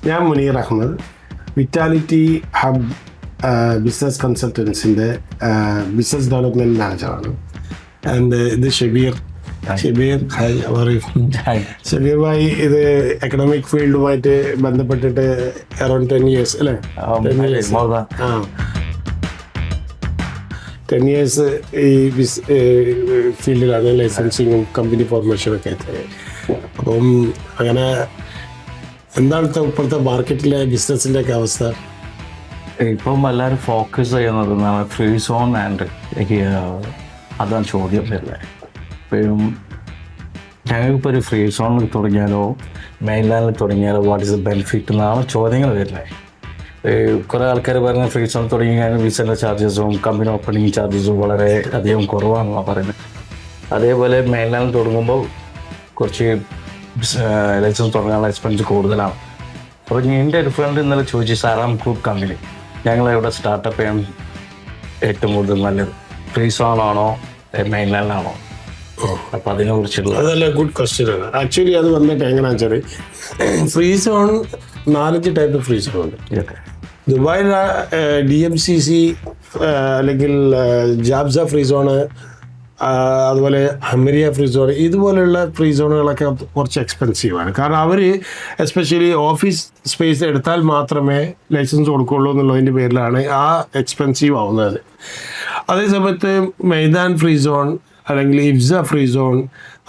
ഞാൻ Muneer Ahmed, vitality hub business കൺസൾട്ടൻസിൻ്റെ business development മാനേജറാണ്. ആൻഡ് ഇത് ഷബീർ. ഹായ്, ഷബീർ ഭായി ഇത് എക്കണോമിക് ഫീൽഡുമായിട്ട് ബന്ധപ്പെട്ടിട്ട് അറൌണ്ട് 10 years അല്ലേ? 10 years ഈ ഫീൽഡിലാണ്, ലൈസൻസിങ്ങും കമ്പനി ഫോർമേഷനും ഒക്കെ ആയിട്ട്. അപ്പം അങ്ങനെ എന്താണ് ഇപ്പോഴത്തെ മാർക്കറ്റിലെ ബിസിനസ്സിൻ്റെ ഒക്കെ അവസ്ഥ? ഇപ്പം എല്ലാവരും ഫോക്കസ് ചെയ്യുന്നത് ഫ്രീ സോൺ ആൻഡ് അതാണ് ചോദ്യം വരുന്നത്. ഇപ്പോഴും ഞങ്ങൾക്കിപ്പോൾ ഒരു ഫ്രീ സോണിൽ തുടങ്ങിയാലോ മെയിൻലാൻഡിൽ തുടങ്ങിയാലോ വാട്ട് ഈസ് ദ ബെനിഫിറ്റ് എന്നാണ് ചോദ്യങ്ങൾ വരുന്നത്. കുറേ ആൾക്കാർ പറയുന്നത് ഫ്രീ സോൺ തുടങ്ങി കഴിഞ്ഞാൽ വിസൻ്റെ ചാർജസും കമ്പനി ഓപ്പണിംഗ് ചാർജസും വളരെ അധികം കുറവാണെന്നാണ് പറയുന്നത്. അതേപോലെ മെയിൻലാൻഡിൽ തുടങ്ങുമ്പോൾ കുറച്ച് ലൈസൻസ് തുടങ്ങാനുള്ള എക്സ്പെൻസ് കൂടുതലാണ്. അപ്പോൾ എൻ്റെ ഒരു ഫ്രണ്ട് ഇന്നലെ ചോദിച്ചു, സാറാം ഗ്രൂപ്പ് കമ്പനി ഞങ്ങളിവിടെ സ്റ്റാർട്ടപ്പ് ചെയ്യാൻ ഏറ്റവും കൂടുതൽ നല്ലത് ഫ്രീ സോൺ ആണോ മെയിൻലാൻഡാണോ? അപ്പം അതിനെക്കുറിച്ചുള്ള അതല്ല, ഗുഡ് ക്വസ്റ്റ്യൻ ആണ്. ആക്ച്വലി അത് വന്നിട്ട് എങ്ങനെയാണെന്ന് വെച്ചാൽ free zone 4 type free zone ഉണ്ട്. ദുബായിൽ DMCC അല്ലെങ്കിൽ ജാബ്സ ഫ്രീ സോണ്, അതുപോലെ ഹമരിയ ഫ്രീ സോൺ, ഇതുപോലെയുള്ള ഫ്രീ സോണുകളൊക്കെ കുറച്ച് എക്സ്പെൻസീവാണ്. കാരണം അവർ എസ്പെഷ്യലി ഓഫീസ് സ്പേസ് എടുത്താൽ മാത്രമേ ലൈസൻസ് കൊടുക്കുകയുള്ളൂ എന്നുള്ളതിൻ്റെ പേരിലാണ് ആ എക്സ്പെൻസീവ് ആവുന്നത്. അതേസമയത്ത് മൈദാൻ ഫ്രീ സോൺ അല്ലെങ്കിൽ IFZA free zone,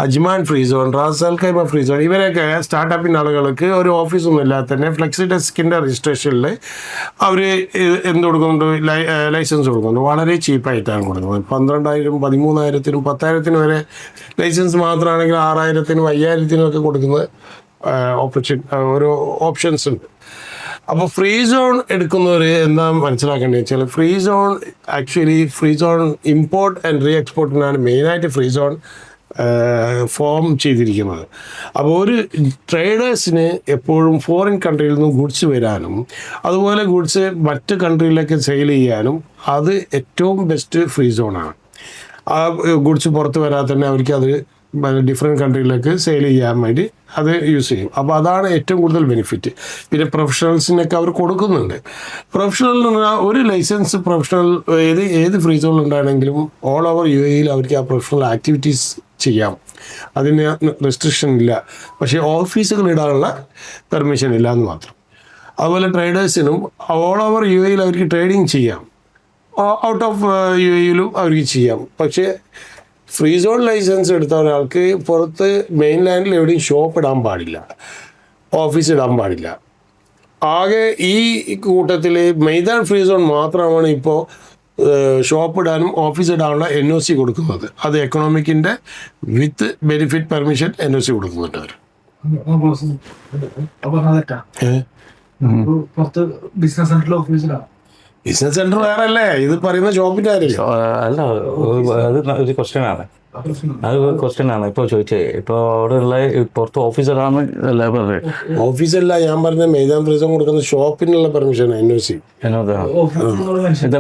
Ajman free zone, Ras Al Khaimah free zone, ഇവരൊക്കെ സ്റ്റാർട്ടപ്പിൻ്റെ ആളുകൾക്ക് ഒരു ഓഫീസൊന്നും ഇല്ലാതെ തന്നെ ഫ്ലെക്സി ഡെസ്കിൻ്റെ രജിസ്ട്രേഷനിൽ അവർ എന്ത് കൊടുക്കുന്നുണ്ട്, ലൈസൻസ് കൊടുക്കുന്നുണ്ട്. വളരെ ചീപ്പായിട്ടാണ് കൊടുക്കുന്നത്. 12,000, 13,000, 10,000 വരെ ലൈസൻസ് മാത്രമാണെങ്കിൽ 6,000, 5,000 ഒക്കെ കൊടുക്കുന്ന ഓരോ ഓപ്ഷൻസ് ഉണ്ട്. അപ്പോൾ ഫ്രീ സോൺ എടുക്കുന്നവർ എന്താ മനസ്സിലാക്കേണ്ടത് വെച്ചാൽ free zone actually free zone import and റീ എക്സ്പോർട്ടിനാണ് മെയിനായിട്ട് ഫ്രീ സോൺ ഫോം ചെയ്തിരിക്കുന്നത്. അപ്പോൾ ഒരു ട്രേഡേഴ്സിന് എപ്പോഴും ഫോറിൻ കൺട്രിയിൽ നിന്നും ഗുഡ്സ് വരാനും അതുപോലെ ഗുഡ്സ് മറ്റ് കൺട്രിയിലേക്ക് സെയിൽ ചെയ്യാനും അത് ഏറ്റവും ബെസ്റ്റ് ഫ്രീ സോണാണ്. ആ ഗുഡ്സ് പുറത്ത് വരാതെ തന്നെ അവർക്ക് അത് ഡിഫറെൻറ്റ് കൺട്രിയിലേക്ക് സെയിൽ ചെയ്യാൻ വേണ്ടി അത് യൂസ് ചെയ്യും. അപ്പോൾ അതാണ് ഏറ്റവും കൂടുതൽ ബെനിഫിറ്റ്. പിന്നെ പ്രൊഫഷണൽസിനൊക്കെ അവർ കൊടുക്കുന്നുണ്ട്. പ്രൊഫഷണൽ എന്ന് പറഞ്ഞാൽ ഒരു ലൈസൻസ് പ്രൊഫഷണൽ ഏത് ഫ്രീ സോണിൽ ഉണ്ടാണെങ്കിലും ഓൾ ഓവർ UAE അവർക്ക് ആ പ്രൊഫഷണൽ ആക്ടിവിറ്റീസ് ചെയ്യാം. അതിന് റെസ്ട്രിക്ഷൻ ഇല്ല. പക്ഷേ ഓഫീസുകൾ ഇടാനുള്ള പെർമിഷൻ ഇല്ല എന്ന് മാത്രം. അതുപോലെ ട്രേഡേഴ്സിനും ഓൾ ഓവർ UAE അവർക്ക് ട്രേഡിങ് ചെയ്യാം, ഔട്ട് ഓഫ് UAE അവർക്ക് ചെയ്യാം. പക്ഷേ ഫ്രീ സോൺ ലൈസൻസ് എടുത്ത ഒരാൾക്ക് പുറത്ത് മെയിൻലാൻഡിൽ എവിടെയും ഷോപ്പ് ഇടാൻ പാടില്ല, ഓഫീസ് ഇടാൻ പാടില്ല. ആകെ ഈ കൂട്ടത്തിൽ മൈദാൻ ഫ്രീ സോൺ മാത്രമാണ് ഇപ്പോൾ ഷോപ്പ് ഇടാനും ഓഫീസ് ഇടാനുള്ള NOC കൊടുക്കുന്നത്. അത് എക്കണോമിക്കിൻ്റെ വിത്ത് ബെനിഫിറ്റ് പെർമിഷൻ NOC കൊടുക്കുന്നുണ്ട് അവർ. ബിസിനസ് സെന്റർ വേറെ അല്ലേ, ഇത് പറയുന്ന ഷോപ്പിൻ്റെ കാര്യമില്ല. അല്ല, അത് ഒരു ക്വസ്റ്റ്യനാണ്. ഇപ്പോൾ ചോദിച്ചേ, ഇപ്പോൾ അവിടെ ഉള്ള പുറത്ത് ഓഫീസറാണ് അല്ലേ പറഞ്ഞത്? ഓഫീസല്ല ഞാൻ പറഞ്ഞ മെയ്താൻ ഫ്രീ സോൺ കൊടുക്കുന്ന ഷോപ്പിനുള്ള പെർമിഷൻ NOC.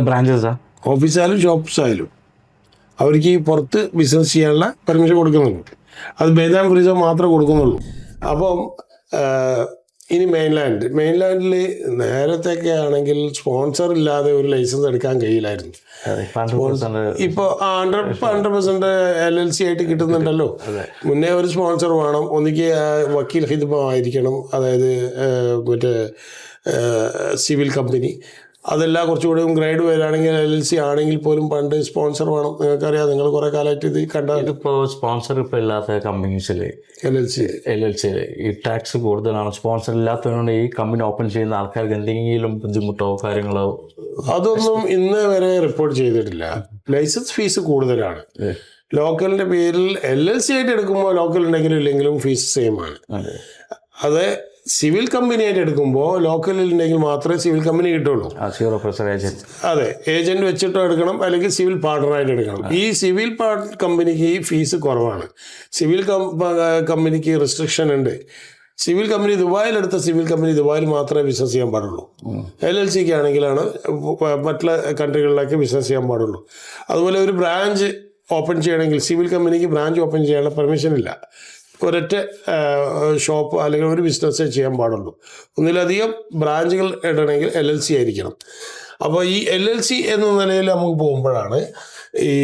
ബ്രാഞ്ചസാ ഓഫീസായാലും ഷോപ്സ് ആയാലും അവർക്ക് ഈ പുറത്ത് ബിസിനസ് ചെയ്യാനുള്ള പെർമിഷൻ കൊടുക്കുന്നുണ്ട്. അത് മെയ്താൻ ഫ്രീ സോൺ മാത്രമേ കൊടുക്കുന്നുള്ളൂ. അപ്പം ഇനി മെയിൻലാൻഡിൽ നേരത്തെയൊക്കെ ആണെങ്കിൽ സ്പോൺസർ ഇല്ലാതെ ഒരു ലൈസൻസ് എടുക്കാൻ കഴിയില്ലായിരുന്നു. ഇപ്പോൾ 100% LLC ആയിട്ട് കിട്ടുന്നുണ്ടല്ലോ. മുന്നേ ഒരു സ്പോൺസർ വേണം, ഒന്നിക്ക് വക്കീൽ ഹിദ്മ ആയിരിക്കണം, അതായത് മറ്റേ സിവിൽ കമ്പനി. അതെല്ലാം കുറച്ചുകൂടി ഗ്രേഡ് വരികയാണെങ്കിൽ LLC ആണെങ്കിൽ പോലും പണ്ട് സ്പോൺസർ വേണം. നിങ്ങൾക്കറിയാം, നിങ്ങൾ കുറേ കാലമായിട്ട് ഇത് കണ്ടാൽ. ഇതിപ്പോൾ സ്പോൺസർ ഇപ്പോൾ ഇല്ലാത്ത കമ്പനീസിൽ LLC ഈ ടാക്സ് കൂടുതലാണ്. സ്പോൺസർ ഇല്ലാത്തതുകൊണ്ട് ഈ കമ്പനി ഓപ്പൺ ചെയ്യുന്ന ആൾക്കാർക്ക് എന്തെങ്കിലും ബുദ്ധിമുട്ടോ കാര്യങ്ങളോ അതൊന്നും ഇന്ന് വരെ റിപ്പോർട്ട് ചെയ്തിട്ടില്ല. ലൈസൻസ് ഫീസ് കൂടുതലാണ്. ലോക്കലിൻ്റെ പേരിൽ LLC ആയിട്ട് എടുക്കുമ്പോൾ ലോക്കൽ ഉണ്ടെങ്കിലും ഇല്ലെങ്കിലും ഫീസ് സെയിം ആണ്. അത് സിവിൽ കമ്പനി ആയിട്ട് എടുക്കുമ്പോൾ ലോക്കലിൽ ഉണ്ടെങ്കിൽ മാത്രമേ സിവിൽ കമ്പനി കിട്ടുള്ളൂ. അതെ, ഏജന്റ് വെച്ചിട്ടോ എടുക്കണം, അല്ലെങ്കിൽ സിവിൽ പാർട്ണറായിട്ട് എടുക്കണം. ഈ സിവിൽ കമ്പനിക്ക് ഈ ഫീസ് കുറവാണ്. സിവിൽ കമ്പനിക്ക് റെസ്ട്രിക്ഷൻ ഉണ്ട്. സിവിൽ കമ്പനി ദുബായിലെടുത്ത സിവിൽ കമ്പനി ദുബായിൽ മാത്രമേ ബിസിനസ് ചെയ്യാൻ പാടുള്ളൂ. LLCക്ക് ആണെങ്കിലാണ് മറ്റുള്ള കൺട്രികളിലേക്ക് ബിസിനസ് ചെയ്യാൻ പാടുള്ളൂ. അതുപോലെ ഒരു ബ്രാഞ്ച് ഓപ്പൺ ചെയ്യണമെങ്കിൽ സിവിൽ കമ്പനിക്ക് ബ്രാഞ്ച് ഓപ്പൺ ചെയ്യാനുള്ള പെർമിഷൻ ഇല്ല. ഒരൊറ്റ ഷോപ്പ് അല്ലെങ്കിൽ ഒരു ബിസിനസ്സേ ചെയ്യാൻ പാടുള്ളൂ. ഒന്നിലധികം ബ്രാഞ്ചുകൾ ഇടണമെങ്കിൽ LLC ആയിരിക്കണം. അപ്പോൾ ഈ LLC എന്ന നിലയിൽ നമുക്ക് പോകുമ്പോഴാണ് ഈ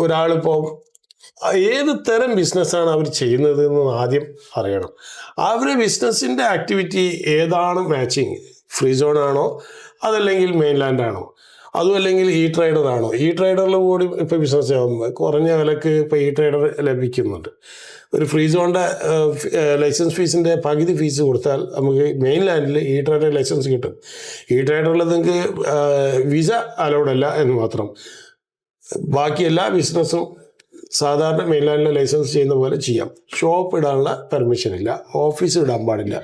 ഒരാളിപ്പോൾ ഏത് തരം ബിസിനസ്സാണ് അവർ ചെയ്യുന്നത് എന്ന് ആദ്യം അറിയണം. അവരുടെ ബിസിനസ്സിൻ്റെ ആക്ടിവിറ്റി ഏതാണ് മാച്ചിങ്, ഫ്രീ സോൺ ആണോ അതല്ലെങ്കിൽ മെയിൻലാൻഡ് ആണോ, അതും അല്ലെങ്കിൽ ട്രേഡർ ആണോ. ട്രേഡറിൽ കൂടി ഇപ്പോൾ ബിസിനസ് ആകുമ്പോൾ കുറഞ്ഞ വിലക്ക് ഇപ്പോൾ ട്രേഡർ ലഭിക്കുന്നുണ്ട്. ഒരു ഫ്രീ സോണിൻ്റെ ലൈസൻസ് ഫീസിൻ്റെ പകുതി ഫീസ് കൊടുത്താൽ നമുക്ക് മെയിൻലാൻഡിൽ ട്രേഡർ ലൈസൻസ് കിട്ടും. ട്രേഡറിൽ നിങ്ങൾക്ക് വിസ അലൗഡ് അല്ല എന്ന് മാത്രം. ബാക്കി എല്ലാ ബിസിനസ്സും സാധാരണ മെയിൻലാൻഡിൽ ലൈസൻസ് ചെയ്യുന്ന പോലെ ചെയ്യാം. ഷോപ്പ് ഇടാനുള്ള പെർമിഷൻ ഇല്ല, ഓഫീസ് ഇടാൻ പാടില്ല.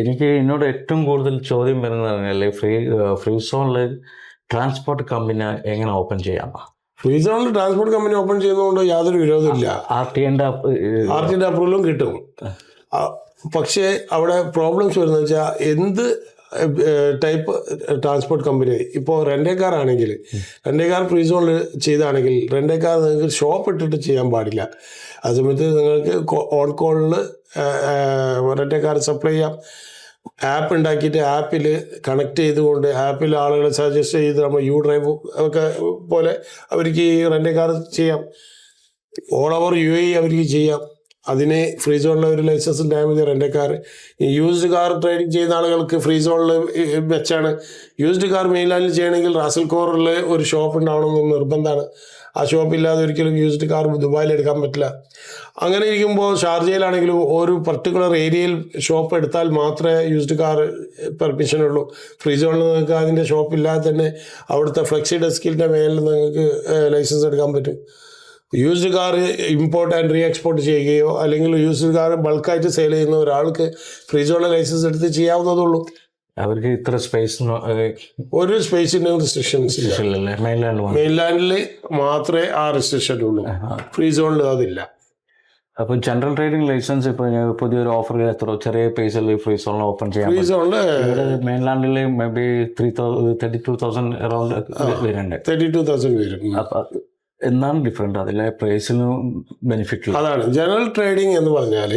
എനിക്ക് എന്നോട് ഏറ്റവും കൂടുതൽ ചോദ്യം വരുന്നത് പറഞ്ഞാൽ ഫ്രീ സോണിൽ ട്രാൻസ്പോർട്ട് കമ്പനി എങ്ങനെ ഓപ്പൺ ചെയ്യാം? ഫ്രീ സോണിൽ ട്രാൻസ്പോർട്ട് കമ്പനി ഓപ്പൺ ചെയ്യുന്നതുകൊണ്ട് യാതൊരു വിരോധമില്ല. RTIന്റെ അപ്രൂവലും കിട്ടും. പക്ഷേ അവിടെ പ്രോബ്ലംസ് വരുന്നത് വെച്ചാൽ എന്ത് ടൈപ്പ് ട്രാൻസ്പോർട്ട് കമ്പനി, ഇപ്പോൾ റെൻ്റേ കാർ ആണെങ്കിൽ റെൻ്റേ കാർ ഫ്രീ സോണിൽ ചെയ്താണെങ്കിൽ റെൻ്റേ കാർ നിങ്ങൾക്ക് ഷോപ്പ് ഇട്ടിട്ട് ചെയ്യാൻ പാടില്ല. ആ സമയത്ത് നിങ്ങൾക്ക് ഓൺ കോളിൽ റെൻ്റേ കാർ സപ്ലൈ ചെയ്യാം. ആപ്പ് ഉണ്ടാക്കിയിട്ട് ആപ്പിൽ കണക്ട് ചെയ്തുകൊണ്ട് ആപ്പിൽ ആളുകളെ സജസ്റ്റ് ചെയ്ത് നമ്മൾ ഡ്രൈവ് ഒക്കെ പോലെ അവർക്ക് ഈ റെൻ്റേ കാർ ചെയ്യാം. ഓൾ ഓവർ UAE അവർക്ക് ചെയ്യാം. അതിന് ഫ്രീ സോണിലെ ഒരു ലൈസൻസ് ഉണ്ടായാൽ മതി. റെൻ്റേ കാർ യൂസ്ഡ് കാർ ട്രേഡിങ് ചെയ്യുന്ന ആളുകൾക്ക് ഫ്രീ സോണിൽ വെച്ചാണ്. യൂസ്ഡ് കാർ മെയിൻലാൻഡിൽ ചെയ്യണമെങ്കിൽ റാസൽ കോറിൽ ഒരു ഷോപ്പ് ഉണ്ടാവണമെന്ന് നിർബന്ധമാണ്. ആ ഷോപ്പില്ലാതെ ഒരിക്കലും യൂസ്ഡ് കാർ ദുബായിൽ എടുക്കാൻ പറ്റില്ല. അങ്ങനെ ഇരിക്കുമ്പോൾ ഷാർജയിലാണെങ്കിലും ഒരു പർട്ടിക്കുലർ ഏരിയയിൽ ഷോപ്പ് എടുത്താൽ മാത്രമേ യൂസ്ഡ് കാർ പെർമിഷൻ ഉള്ളൂ. ഫ്രീ സോണിൽ നിങ്ങൾക്ക് അതിൻ്റെ ഷോപ്പില്ലാതെ തന്നെ അവിടുത്തെ ഫ്ലെക്സി ഡെസ്കിൻ്റെ മേലിൽ നിങ്ങൾക്ക് ലൈസൻസ് എടുക്കാൻ പറ്റും. Used car import and re export ചെയ്യുകയോ അല്ലെങ്കിൽ യൂസ്ഡ് കാർ ബൾക്കായിട്ട് സെയിൽ ചെയ്യുന്ന ഒരാൾക്ക് ഫ്രീ സോണിലെ ലൈസൻസ് എടുത്ത് ചെയ്യാവുന്നതുള്ളൂ. അവർക്ക് ഇത്ര സ്പേസ്, ഒരു സ്പേസിൻ്റെ റെസ്ട്രിക്ഷൻസ് ഇല്ല. മെയിൻലാൻഡിൽ മാത്രമേ ആ റെസ്ട്രിക്ഷൻ ഉള്ളൂ, ഫ്രീ സോണിൽ അതില്ല. അപ്പോൾ ജനറൽ ട്രേഡിംഗ് ലൈസൻസ് ഇപ്പോൾ പുതിയൊരു ഓഫർ എത്ര ചെറിയ പൈസയിൽ ഫ്രീ സോണിൽ ഓപ്പൺ ചെയ്യാം. ഫ്രീ സോണിൽ മെയിൻലാൻഡിൽ മേ ബി 32,000 അറൗണ്ട് വരുന്നുണ്ട്. 32,000 വരും. എന്നാണ് ഡിഫറെൻ്റ് അതിലെ പ്രൈസിന് ബെനിഫിറ്റ്. അതാണ് ജനറൽ ട്രേഡിംഗ് എന്ന് പറഞ്ഞാൽ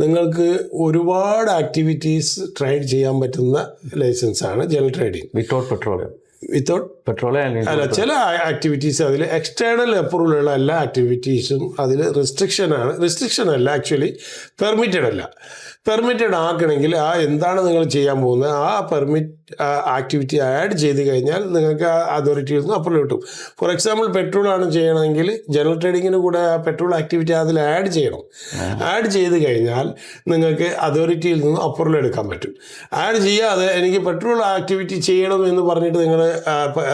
നിങ്ങൾക്ക് ഒരുപാട് ആക്ടിവിറ്റീസ് ട്രേഡ് ചെയ്യാൻ പറ്റുന്ന ലൈസൻസാണ് ജനറൽ ട്രേഡിംഗ്. വിത്തൗട്ട് പെട്രോളിയം അല്ല, ചില ആക്ടിവിറ്റീസ് അതിൽ എക്സ്റ്റേണൽ അപ്രൂവലുള്ള എല്ലാ ആക്ടിവിറ്റീസും അതിൽ റെസ്ട്രിക്ഷൻ അല്ല, ആക്ച്വലി പെർമിറ്റഡ് അല്ല. പെർമിറ്റഡ് ആക്കണമെങ്കിൽ എന്താണ് നിങ്ങൾ ചെയ്യാൻ പോകുന്നത് ആ പെർമിറ്റ് ആക്ടിവിറ്റി ആഡ് ചെയ്ത് കഴിഞ്ഞാൽ നിങ്ങൾക്ക് ആ അതോറിറ്റിയിൽ നിന്ന് അപ്രൂവൽ കിട്ടും. ഫോർ എക്സാമ്പിൾ പെട്രോളാണ് ചെയ്യണമെങ്കിൽ ജനറൽ ട്രേഡിങ്ങിന് കൂടെ ആ പെട്രോൾ ആക്ടിവിറ്റി അതിൽ ആഡ് ചെയ്യണം. ആഡ് ചെയ്ത് കഴിഞ്ഞാൽ നിങ്ങൾക്ക് അതോറിറ്റിയിൽ നിന്ന് അപ്രൂവൽ എടുക്കാൻ പറ്റും. ആഡ് ചെയ്യാതെ എനിക്ക് പെട്രോൾ ആക്ടിവിറ്റി ചെയ്യണം എന്ന് പറഞ്ഞിട്ട് നിങ്ങൾ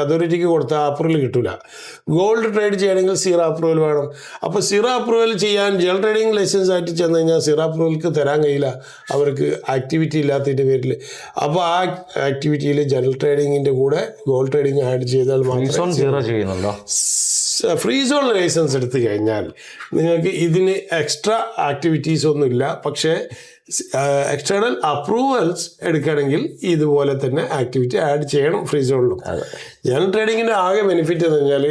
അതോറിറ്റിക്ക് കൊടുത്താൽ അപ്രൂവൽ കിട്ടില്ല. ഗോൾഡ് ട്രേഡ് ചെയ്യണമെങ്കിൽ സീറോ അപ്രൂവൽ വേണം. അപ്പോൾ സീറോ അപ്രൂവൽ ചെയ്യാൻ ജനറൽ ട്രേഡിംഗ് ലൈസൻസ് ആയിട്ട് ചെന്ന് കഴിഞ്ഞാൽ സീറോ അപ്രൂവൽക്ക് തരാൻ കഴിയില്ല, അവർക്ക് ആക്ടിവിറ്റി ഇല്ലാത്തതിൻ്റെ പേരിൽ. അപ്പോൾ ആ ആക്ടിവിറ്റിയിൽ ജനറൽ ട്രേഡിങ്ങിൻ്റെ കൂടെ ഗോൾഡ് ട്രേഡിംഗ് ആഡ് ചെയ്താൽ ഫ്രീ സോൺ ലൈസൻസ് എടുത്തു കഴിഞ്ഞാൽ നിങ്ങൾക്ക് ഇതിന് എക്സ്ട്രാ ആക്ടിവിറ്റീസ് ഒന്നുമില്ല. പക്ഷേ എക്സ്റ്റേണൽ അപ്രൂവൽസ് എടുക്കണമെങ്കിൽ ഇതുപോലെ തന്നെ ആക്ടിവിറ്റി ആഡ് ചെയ്യണം ഫ്രീ സോണിലും. ജനറൽ ട്രേഡിങ്ങിൻ്റെ ആകെ ബെനിഫിറ്റ് എന്ന് പറഞ്ഞാൽ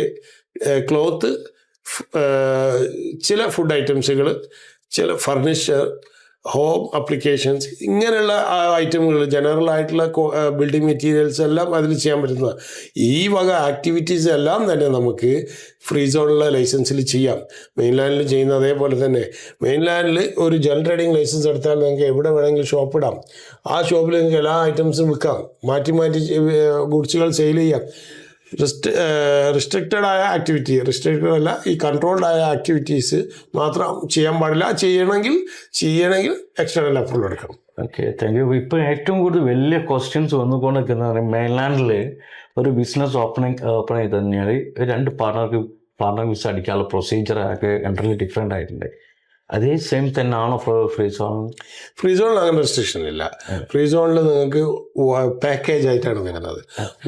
ക്ലോത്ത്, ചില ഫുഡ് ഐറ്റംസുകൾ, ചില ഫർണിച്ചർ, ഹോം അപ്ലിക്കേഷൻസ്, ഇങ്ങനെയുള്ള ഐറ്റമുകൾ, ജനറൽ ആയിട്ടുള്ള ബിൽഡിംഗ് മെറ്റീരിയൽസ് എല്ലാം അതിൽ ചെയ്യാൻ പറ്റുന്നതാണ്. ഈ വക ആക്ടിവിറ്റീസ് എല്ലാം തന്നെ നമുക്ക് ഫ്രീ സോണിലെ ലൈസൻസിൽ ചെയ്യാം. മെയിൻലാൻഡിൽ ചെയ്യുന്ന അതേപോലെ തന്നെ മെയിൻലാൻഡിൽ ഒരു ജനറൽ ട്രേഡിംഗ് ലൈസൻസ് എടുത്താൽ നിങ്ങൾക്ക് എവിടെ വേണമെങ്കിലും ഷോപ്പ് ഇടാം. ആ ഷോപ്പിൽ നിങ്ങൾക്ക് എല്ലാ ഐറ്റംസും വിൽക്കാം, മാറ്റി മാറ്റി ഗുഡ്സുകൾ സെയിൽ ചെയ്യാം. റിസ്ട്രിക്റ്റഡ് ആയ ആക്ടിവിറ്റി, റിസ്ട്രിക്റ്റഡ് അല്ല, ഈ കൺട്രോൾഡ് ആയ ആക്ടിവിറ്റീസ് മാത്രം ചെയ്യാൻ പാടില്ല. ചെയ്യണമെങ്കിൽ എക്സ്റ്റേണൽ അപ്രൂവൽ എടുക്കണം. Okay, thank you. ഇപ്പോൾ ഏറ്റവും കൂടുതൽ വലിയ ക്വസ്റ്റ്യൻസ് വന്നുകൊണ്ടിരിക്കുന്നത് മെയിൻലാൻഡിൽ ഒരു ബിസിനസ് ഓപ്പൺ ചെയ്ത് കഴിഞ്ഞാൽ 2 പാർട്ണർ വിസ അടിക്കാനുള്ള പ്രൊസീജിയറൊക്കെ എൻട്രലി ഡിഫറെൻ്റ് ആയിട്ടുണ്ട്. അതേ സെയിം തന്നെയാണോ ഫ്രീ സോൺ? ഫ്രീ സോണിൽ അങ്ങനെ റെസ്ട്രിക്ഷൻ ഇല്ല. ഫ്രീ സോണിൽ നിങ്ങൾക്ക് പാക്കേജ് ആയിട്ടാണ് വരുന്നത്.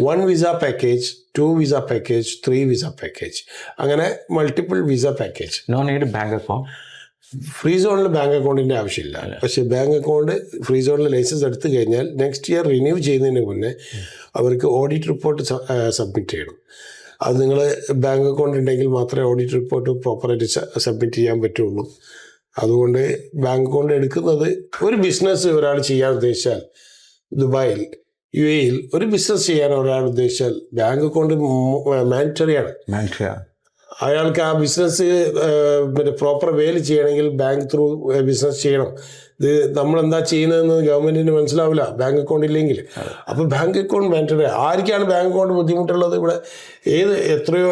1 visa package, 2 visa package, 3 visa package, അങ്ങനെ multiple visa package. No need bank account. Free സോണിൽ ബാങ്ക് അക്കൗണ്ടിൻ്റെ ആവശ്യമില്ല. പക്ഷേ ബാങ്ക് അക്കൗണ്ട് ഫ്രീ സോണിൽ ലൈസൻസ് എടുത്തു കഴിഞ്ഞാൽ നെക്സ്റ്റ് ഇയർ റിന്യൂ ചെയ്യുന്നതിന് മുന്നേ അവർക്ക് ഓഡിറ്റ് റിപ്പോർട്ട് സബ്മിറ്റ് ചെയ്യണം. അത് നിങ്ങൾ ബാങ്ക് അക്കൗണ്ട് ഉണ്ടെങ്കിൽ മാത്രമേ ഓഡിറ്റ് റിപ്പോർട്ട് പ്രോപ്പറായിട്ട് സബ്മിറ്റ് ചെയ്യാൻ പറ്റുള്ളൂ. അതുകൊണ്ട് ബാങ്ക് അക്കൗണ്ട് എടുക്കുന്നത് ഒരു ബിസിനസ് ഒരാൾ ചെയ്യാൻ ഉദ്ദേശിച്ചാൽ ദുബായിൽ UAE ഒരു ബിസിനസ് ചെയ്യാൻ ഒരാൾ ഉദ്ദേശിച്ചാൽ ബാങ്ക് അക്കൗണ്ട് മാൻഡറ്ററിയാണ്. അയാൾക്ക് ആ ബിസിനസ് പിന്നെ പ്രോപ്പർ വേയിൽ ചെയ്യണമെങ്കിൽ ബാങ്ക് ത്രൂ ബിസിനസ് ചെയ്യണം. ഇത് നമ്മളെന്താ ചെയ്യുന്നതെന്ന് ഗവൺമെന്റിന് മനസ്സിലാവില്ല ബാങ്ക് അക്കൗണ്ട് ഇല്ലെങ്കിൽ. അപ്പോൾ ബാങ്ക് അക്കൗണ്ട് മാൻഡറ്ററി. ആർക്കാണ് ബാങ്ക് അക്കൗണ്ട് ബുദ്ധിമുട്ടുള്ളത്? ഇവിടെ എത്രയോ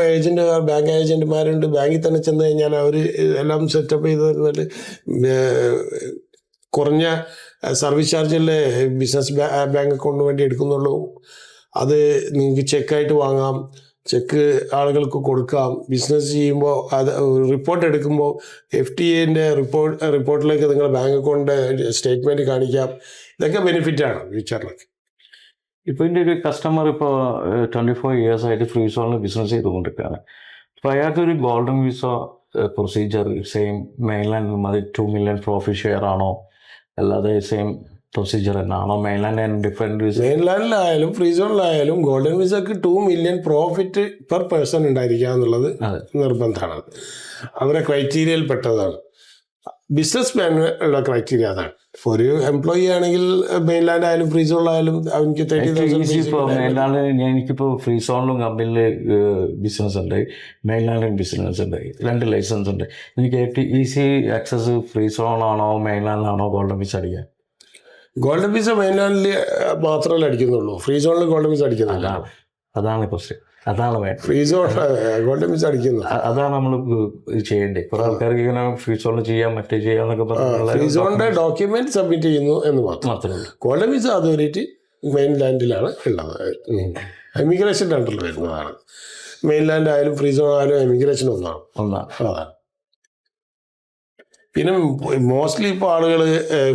ബാങ്ക് ഏജന്റുമാരുണ്ട്. ബാങ്കിൽ തന്നെ ചെന്ന് കഴിഞ്ഞാൽ അവർ എല്ലാം സെറ്റപ്പ് ചെയ്ത് തരുന്നിട്ട് കുറഞ്ഞ സർവീസ് ചാർജിലെ ബിസിനസ് ബാങ്ക് അക്കൗണ്ടിന് വേണ്ടി എടുക്കുന്നുള്ളൂ. അത് നിങ്ങൾക്ക് ചെക്കായിട്ട് വാങ്ങാം, ചെക്ക് ആളുകൾക്ക് കൊടുക്കാം. ബിസിനസ് ചെയ്യുമ്പോൾ അത് റിപ്പോർട്ട് എടുക്കുമ്പോൾ FTA റിപ്പോർട്ടിലേക്ക് നിങ്ങൾ ബാങ്ക് അക്കൗണ്ടിൻ്റെ സ്റ്റേറ്റ്മെൻറ്റ് കാണിക്കാം. ഇതൊക്കെ ബെനിഫിറ്റാണ് ഫ്യൂച്ചറിലൊക്കെ. ഇപ്പോൾ എൻ്റെ ഒരു കസ്റ്റമർ ഇപ്പോൾ 24 years ആയിട്ട് ഫ്രീ സോണിൽ ബിസിനസ് ചെയ്തുകൊണ്ടിരിക്കുകയാണ്. അപ്പോൾ അയാൾക്ക് ഒരു golden visa procedure same mainland മതി 2 million പ്രോഫിറ്റ് ഷെയർ ആണോ, അല്ലാതെ സെയിം പ്രൊസീജിയർ തന്നെയാണോ? മെയിൻലാൻഡ് ഡിഫറെൻറ്റ് മെയിൻലാൻഡിലായാലും ഫ്രീ സോണിലായാലും ഗോൾഡൻ വിസക്ക് 2 million പ്രോഫിറ്റ് പെർ പേഴ്സൺ ഉണ്ടായിരിക്കുക എന്നുള്ളത് നിർബന്ധമാണ്. അവരെ ക്രൈറ്റീരിയയിൽ പെട്ടതാണ്. ബിസിനസ് മാനുള്ള ക്രൈറ്റീരിയ അതാണ്. ഒരു എംപ്ലോയി ആണെങ്കിൽ മെയിൻലാൻഡ് ആയാലും ഫ്രീ സോണിലായാലും അവർക്ക് 30,000. എനിക്കിപ്പോൾ ഫ്രീ സോണിലും കമ്പനിയിൽ ബിസിനസ് ഉണ്ട്, മെയിൻലാൻഡിലും ബിസിനസ് ഉണ്ട്, 2 ലൈസൻസ് ഉണ്ട്. എനിക്ക് ഈസി ആക്സസ് ഫ്രീ സോണാണോ മെയിൻലാൻഡിലാണോ ഗോൾഡൻ വിസ അടിക്കാൻ? ഗോൾഡൻ വിസ മെയിൻലാൻഡിൽ മാത്രമല്ല അടിക്കുന്നുള്ളൂ, ഫ്രീ സോണിൽ ഗോൾഡൻ വിസ അടിക്കുന്നില്ല. അതാണ് പ്രശ്നം. അതാണ് വേണ്ടത്. ഫ്രീ സോൺ ഗോൾഡൻ വിസ അടിക്കുന്നു. അതാണ് നമ്മൾ ചെയ്യേണ്ടത്. കുറെ ആൾക്കാർക്ക് ഇങ്ങനെ ഫ്രീ സോണിൽ ചെയ്യാം, മറ്റേ ചെയ്യാന്നൊക്കെ പറഞ്ഞു ഫ്രീ സോണിന്റെ ഡോക്യുമെന്റ് സബ്മിറ്റ് ചെയ്യുന്നു എന്ന് മാത്രമേ ഉള്ളൂ. ഗോൾഡൻ വിസ അതോറിറ്റി മെയിൻലാൻഡിലാണ് ഉള്ളത്. എമിഗ്രേഷൻ്റെ അണ്ടറിൽ വരുന്നതാണ്. മെയിൻലാൻഡ് ആയാലും ഫ്രീ സോൺ ആയാലും എമിഗ്രേഷൻ ഒന്നാണ്. അതാണ്. പിന്നെ മോസ്റ്റ്ലി ഇപ്പോൾ ആളുകൾ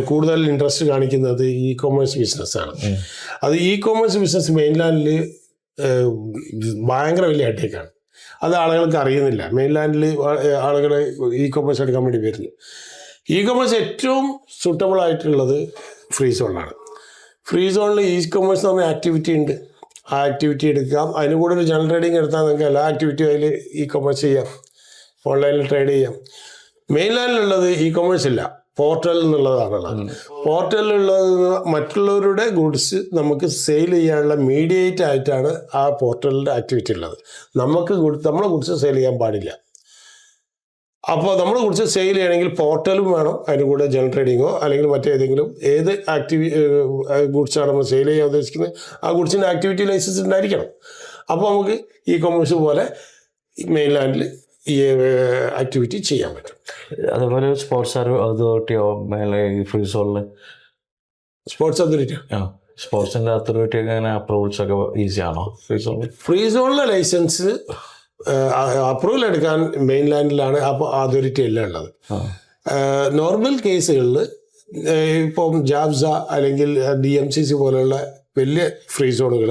കൂടുതൽ ഇൻട്രസ്റ്റ് കാണിക്കുന്നത് E-commerce ബിസിനസ്സാണ്. അത് E-commerce ബിസിനസ് മെയിൻലാൻഡിൽ ഭയങ്കര വലിയ ഹെഡേക്കാണ്. അത് ആളുകൾക്ക് അറിയുന്നില്ല. മെയിൻലാൻഡിൽ ആളുകൾ E-commerce എടുക്കാൻ വേണ്ടി വരുന്നു. E-commerce ഏറ്റവും സൂട്ടബിൾ ആയിട്ടുള്ളത് ഫ്രീ സോണിലാണ്. ഫ്രീ സോണിൽ E-commerce എന്ന് പറഞ്ഞ ആക്ടിവിറ്റി ഉണ്ട്. ആ ആക്ടിവിറ്റി എടുക്കാം. അതിന് കൂടെ ഒരു ജനറൽ ട്രേഡിങ് എടുത്താൽ നിങ്ങൾക്ക് എല്ലാ ആക്ടിവിറ്റിയും അതിൽ E-commerce ചെയ്യാം, ഓൺലൈനിൽ ട്രേഡ് ചെയ്യാം. മെയിൻലാൻഡിലുള്ളത് E-commerce ഇല്ല, പോർട്ടൽ എന്നുള്ളതാണുള്ളത്. പോർട്ടലിലുള്ളത് മറ്റുള്ളവരുടെ ഗുഡ്സ് നമുക്ക് സെയിൽ ചെയ്യാനുള്ള മീഡിയേറ്റ് ആയിട്ടാണ് ആ പോർട്ടലിൻ്റെ ആക്ടിവിറ്റി ഉള്ളത്. നമ്മളെ ഗുഡ്സ് സെയിൽ ചെയ്യാൻ പാടില്ല. അപ്പോൾ നമ്മുടെ ഗുഡ്സ് സെയിൽ ചെയ്യണമെങ്കിൽ പോർട്ടലും വേണം, അതിന് കൂടെ ജനറൽ ട്രേഡിങ്ങോ അല്ലെങ്കിൽ മറ്റേതെങ്കിലും ഏത് ഗുഡ്സാണ് നമ്മൾ സെയിൽ ചെയ്യാൻ ഉദ്ദേശിക്കുന്നത് ആ ഗുഡ്സിൻ്റെ ആക്ടിവിറ്റി ലൈസൻസ് ഉണ്ടായിരിക്കണം. അപ്പോൾ നമുക്ക് E-commerce പോലെ മെയിൻലാൻഡിൽ ഈ ആക്ടിവിറ്റി ചെയ്യാൻ പറ്റും. അതുപോലെ സ്പോർട്സ് അതോറിറ്റിയോ ഫ്രീ സോണിൽ സ്പോർട്സ് അതോറിറ്റിയോ സ്പോർട്സിൻ്റെ അതോറിറ്റി അങ്ങനെ അപ്രൂവൽസ് ഒക്കെ ഈസി ആണോ ഫ്രീ സോണിൽ? ഫ്രീ സോണിലെ ലൈസൻസ് അപ്രൂവൽ എടുക്കാൻ മെയിൻലാൻഡിലാണ് അതോറിറ്റി എല്ലാം ഉള്ളത്. നോർമൽ കേസുകളിൽ ഇപ്പം ജാബ്സ അല്ലെങ്കിൽ DMCC പോലുള്ള വലിയ ഫ്രീ സോണുകൾ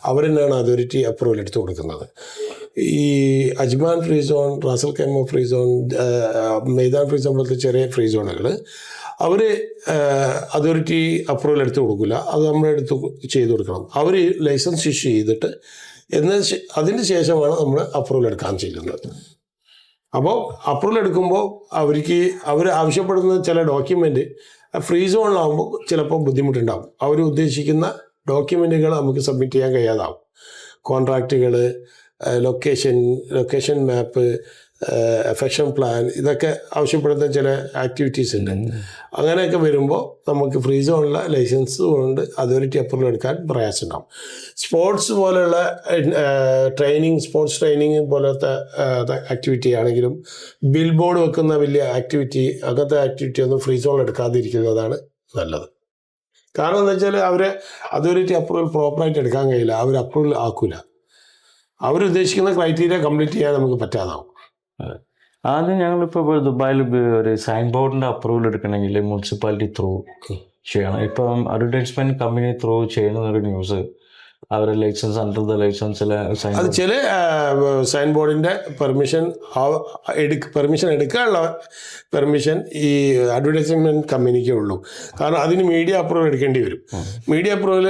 അവർ തന്നെയാണ് അതോറിറ്റി അപ്രൂവൽ എടുത്ത് കൊടുക്കുന്നത്. ഈ Ajman free zone, Ras al Khaimah free zone, Maidan free zone പോലത്തെ ചെറിയ ഫ്രീ സോണുകൾ അവർ അതോറിറ്റി അപ്രൂവൽ എടുത്ത് കൊടുക്കില്ല. അത് നമ്മളെടുത്ത് ചെയ്ത് കൊടുക്കണം. അവർ ലൈസൻസ് ഇഷ്യൂ ചെയ്തിട്ട് അതിന് ശേഷമാണ് നമ്മൾ അപ്രൂവൽ എടുക്കാൻ ചെയ്യുന്നത്. അപ്പോൾ അപ്രൂവൽ എടുക്കുമ്പോൾ അവർ ആവശ്യപ്പെടുന്ന ചില ഡോക്യുമെൻ്റ് ഫ്രീ സോണിലാകുമ്പോൾ ചിലപ്പോൾ ബുദ്ധിമുട്ടുണ്ടാകും. അവർ ഉദ്ദേശിക്കുന്ന ഡോക്യുമെൻറ്റുകൾ നമുക്ക് സബ്മിറ്റ് ചെയ്യാൻ കഴിയാതാവും. കോൺട്രാക്റ്റുകൾ, ലൊക്കേഷൻ മാപ്പ്, എഫക്ഷൻ പ്ലാൻ, ഇതൊക്കെ ആവശ്യപ്പെടുന്ന ചില ആക്ടിവിറ്റീസ് ഉണ്ട്. അങ്ങനെയൊക്കെ വരുമ്പോൾ നമുക്ക് ഫ്രീ സോണിലെ ലൈസൻസ് കൊണ്ട് അതോറിറ്റി അപ്രൂവൽ എടുക്കാൻ പ്രയാസമുണ്ടാകും. സ്പോർട്സ് പോലെയുള്ള സ്പോർട്സ് ട്രെയിനിങ് പോലത്തെ ആക്ടിവിറ്റി ആണെങ്കിലും ബിൽ ബോർഡ് വെക്കുന്ന വലിയ ആക്ടിവിറ്റി, അങ്ങനത്തെ ആക്ടിവിറ്റി ഒന്നും ഫ്രീ സോണിൽ എടുക്കാതിരിക്കുന്നതാണ് നല്ലത്. കാരണം എന്താ വെച്ചാൽ അതോറിറ്റി അപ്രൂവൽ പ്രോപ്പറായിട്ട് എടുക്കാൻ കഴിയില്ല, അവർ അപ്രൂവൽ ആക്കില്ല. അവരുദ്ദേശിക്കുന്ന ക്രൈറ്റീരിയ കംപ്ലീറ്റ് ചെയ്യാൻ നമുക്ക് പറ്റാതാവും. ആദ്യം ഞങ്ങളിപ്പോൾ ദുബായിൽ ഒരു സൈൻ ബോർഡിൻ്റെ അപ്രൂവൽ എടുക്കണമെങ്കിൽ മുനിസിപ്പാലിറ്റി ത്രൂ ചെയ്യണം. ഇപ്പം അഡ്വർടൈസ്മെൻറ്റ് കമ്പനി ത്രൂ ചെയ്യുന്നൊരു ന്യൂസ്, അവരുടെ ലൈസൻസ് അണ്ടർ ദ ലൈസൻസിലെ അത് ചില സൈൻ ബോർഡിൻ്റെ പെർമിഷൻ എടുക്കാനുള്ള പെർമിഷൻ ഈ അഡ്വർടൈസ്മെൻറ്റ് കമ്പനിക്കേ ഉള്ളൂ. കാരണം അതിന് മീഡിയ അപ്രൂവൽ എടുക്കേണ്ടി വരും. മീഡിയ അപ്രൂവൽ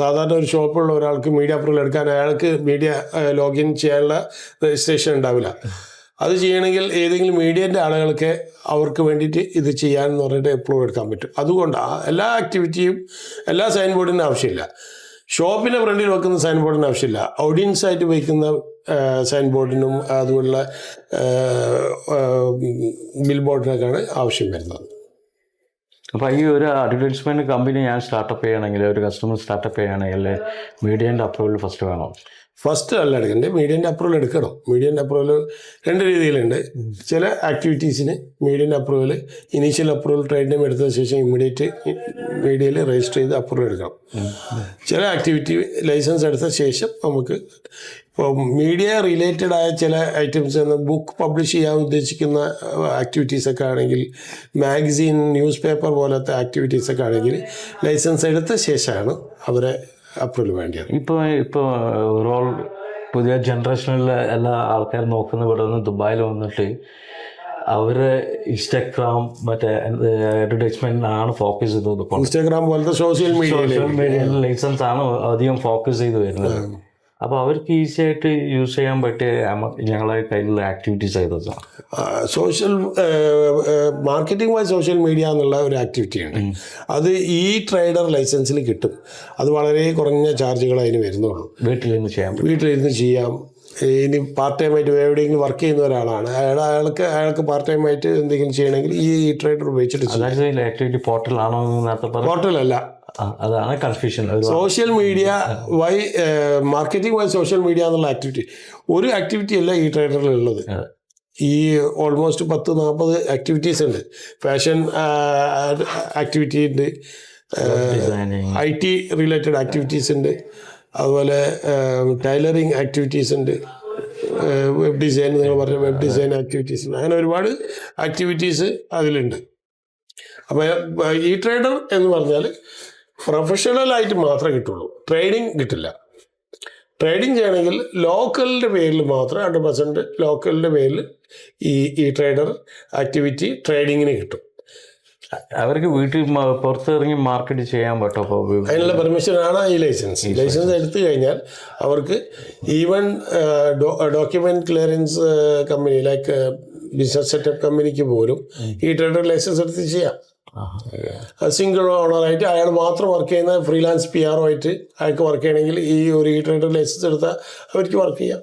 സാധാരണ ഒരു ഷോപ്പുള്ള ഒരാൾക്ക് മീഡിയ അപ്രൂവൽ എടുക്കാൻ അയാൾക്ക് മീഡിയ ലോഗിൻ ചെയ്യാനുള്ള രജിസ്ട്രേഷൻ ഉണ്ടാവില്ല. അത് ചെയ്യണമെങ്കിൽ ഏതെങ്കിലും മീഡിയൻ്റെ ആളുകൾക്ക് അവർക്ക് വേണ്ടിയിട്ട് ഇത് ചെയ്യാമെന്ന് പറഞ്ഞിട്ട് എപ്പോഴും എടുക്കാൻ പറ്റും. അതുകൊണ്ട് എല്ലാ ആക്ടിവിറ്റിയും എല്ലാ സൈൻ ബോർഡിനും ആവശ്യമില്ല. ഷോപ്പിൻ്റെ ഫ്രണ്ടിൽ വെക്കുന്ന സൈൻ ബോർഡിന് ആവശ്യമില്ല. ഓഡിയൻസ് ആയിട്ട് വയ്ക്കുന്ന സൈൻ ബോർഡിനും അതുപോലുള്ള ബിൽ ബോർഡിനൊക്കെയാണ് ആവശ്യം വരുന്നത്. അപ്പോൾ ഈ ഒരു അഡ്വർടൈസ്മെൻറ്റ് കമ്പനി ഞാൻ സ്റ്റാർട്ടപ്പ് ചെയ്യുകയാണെങ്കിൽ, ഒരു കസ്റ്റമർ സ്റ്റാർട്ടപ്പ് ചെയ്യുകയാണെങ്കിൽ മീഡിയൻ്റെ അപ്രൂവൽ ഫസ്റ്റ് വേണം? ഫസ്റ്റ് അല്ല എടുക്കണ്ടേ, മീഡിയൻ്റെ അപ്രൂവൽ എടുക്കണം. മീഡിയൻ്റെ അപ്രൂവൽ 2 രീതിയിലുണ്ട്. ചില ആക്ടിവിറ്റീസിന് മീഡിയൻ്റെ approval, initial approval trade name എടുത്ത ശേഷം ഇമ്മീഡിയറ്റ് മീഡിയയിൽ രജിസ്റ്റർ ചെയ്ത് അപ്രൂവൽ എടുക്കണം. ചില ആക്ടിവിറ്റി ലൈസൻസ് എടുത്ത ശേഷം നമുക്ക് ഇപ്പോൾ മീഡിയ റിലേറ്റഡ് ആയ ചില ഐറ്റംസ്, ബുക്ക് പബ്ലിഷ് ചെയ്യാൻ ഉദ്ദേശിക്കുന്ന ആക്ടിവിറ്റീസൊക്കെ ആണെങ്കിൽ, മാഗസീൻ, ന്യൂസ് പേപ്പർ പോലത്തെ ആക്ടിവിറ്റീസൊക്കെ ആണെങ്കിൽ ലൈസൻസ് എടുത്ത ശേഷമാണ് അവരെ അപ്രൂവൽ വേണ്ടിയത്. ഇപ്പോൾ ഓവറോൾ പുതിയ ജനറേഷനിലെ എല്ലാ ആൾക്കാരും നോക്കുന്ന ഇവിടെ നിന്ന് ദുബായിൽ വന്നിട്ട് അവർ ഇൻസ്റ്റാഗ്രാം മറ്റേ അഡ്വർടൈസ്മെൻറ്റിനാണ് ഫോക്കസ് ചെയ്തത്. ഇൻസ്റ്റാഗ്രാം പോലത്തെ സോഷ്യൽ മീഡിയയിൽ ലൈസൻസ് ആണ് അധികം ഫോക്കസ് ചെയ്ത് വരുന്നത്. അപ്പോൾ അവർക്ക് ഈസി ആയിട്ട് യൂസ് ചെയ്യാൻ പറ്റിയ ഞങ്ങളെ കയ്യിലുള്ള ആക്ടിവിറ്റീസ് ആയതാണ്. Social marketing wise social media എന്നുള്ള ഒരു ആക്ടിവിറ്റിയാണ്. അത് ഈ ട്രേഡർ ലൈസൻസിൽ കിട്ടും. അത് വളരെ കുറഞ്ഞ ചാർജുകൾ അതിന് വരുന്നുള്ളൂ. വീട്ടിലിരുന്ന് ചെയ്യാം. ഇനി പാർട്ട് ടൈം ആയിട്ട് എവിടെയെങ്കിലും വർക്ക് ചെയ്യുന്ന ഒരാളാണ്, അയാൾക്ക് പാർട്ട് ടൈം ആയിട്ട് എന്തെങ്കിലും ചെയ്യണമെങ്കിൽ ഈ ട്രേഡർ ഉപയോഗിച്ചിട്ട്. ആക്ടിവിറ്റി പോർട്ടലാണോ? പോർട്ടലല്ല, അതാണ് confusion. Social media marketing why social media എന്നുള്ള ആക്ടിവിറ്റി ഒരു ആക്ടിവിറ്റി അല്ല ഈ ട്രേഡറിലുള്ളത്. ഈ ഓൾമോസ്റ്റ് 10-40 ആക്ടിവിറ്റീസ് ഉണ്ട്. ഫാഷൻ ആക്ടിവിറ്റി ഉണ്ട്, IT റിലേറ്റഡ് ആക്ടിവിറ്റീസ് ഉണ്ട്, അതുപോലെ ടൈലറിങ് ആക്ടിവിറ്റീസ് ഉണ്ട്, വെബ് ഡിസൈൻ, നിങ്ങൾ പറഞ്ഞ വെബ് ഡിസൈൻ ആക്ടിവിറ്റീസ് ഉണ്ട്. അങ്ങനെ ഒരുപാട് ആക്ടിവിറ്റീസ് അതിലുണ്ട്. അപ്പോൾ ഈ ട്രേഡർ എന്ന് പറഞ്ഞാൽ പ്രൊഫഷണലായിട്ട് മാത്രമേ കിട്ടുള്ളൂ, ട്രേഡിങ് കിട്ടില്ല. ട്രേഡിങ് ചെയ്യണമെങ്കിൽ ലോക്കലിൻ്റെ പേരിൽ മാത്രം 100% ലോക്കലിൻ്റെ പേരിൽ ഈ ട്രേഡർ ആക്ടിവിറ്റി ട്രേഡിങ്ങിന് കിട്ടും. അവർക്ക് വീട്ടിൽ പുറത്തിറങ്ങി മാർക്കറ്റ് ചെയ്യാൻ പറ്റും. അപ്പോൾ അതിനുള്ള പെർമിഷനാണ് ഈ ലൈസൻസ്. ലൈസൻസ് എടുത്തു കഴിഞ്ഞാൽ അവർക്ക് even document clearance company like business setup കമ്പനിക്ക് പോലും ഈ ട്രേഡർ ലൈസൻസ് എടുത്ത് ചെയ്യാം. സിംഗിൾ ഓണറായിട്ട് അയാൾ മാത്രം വർക്ക് ചെയ്യുന്ന ഫ്രീലാൻസ് PRO ആയിട്ട് അയാൾക്ക് വർക്ക് ചെയ്യണമെങ്കിൽ ഈ ട്രേഡർ ലൈസൻസ് എടുത്താൽ അവർക്ക് വർക്ക് ചെയ്യാം.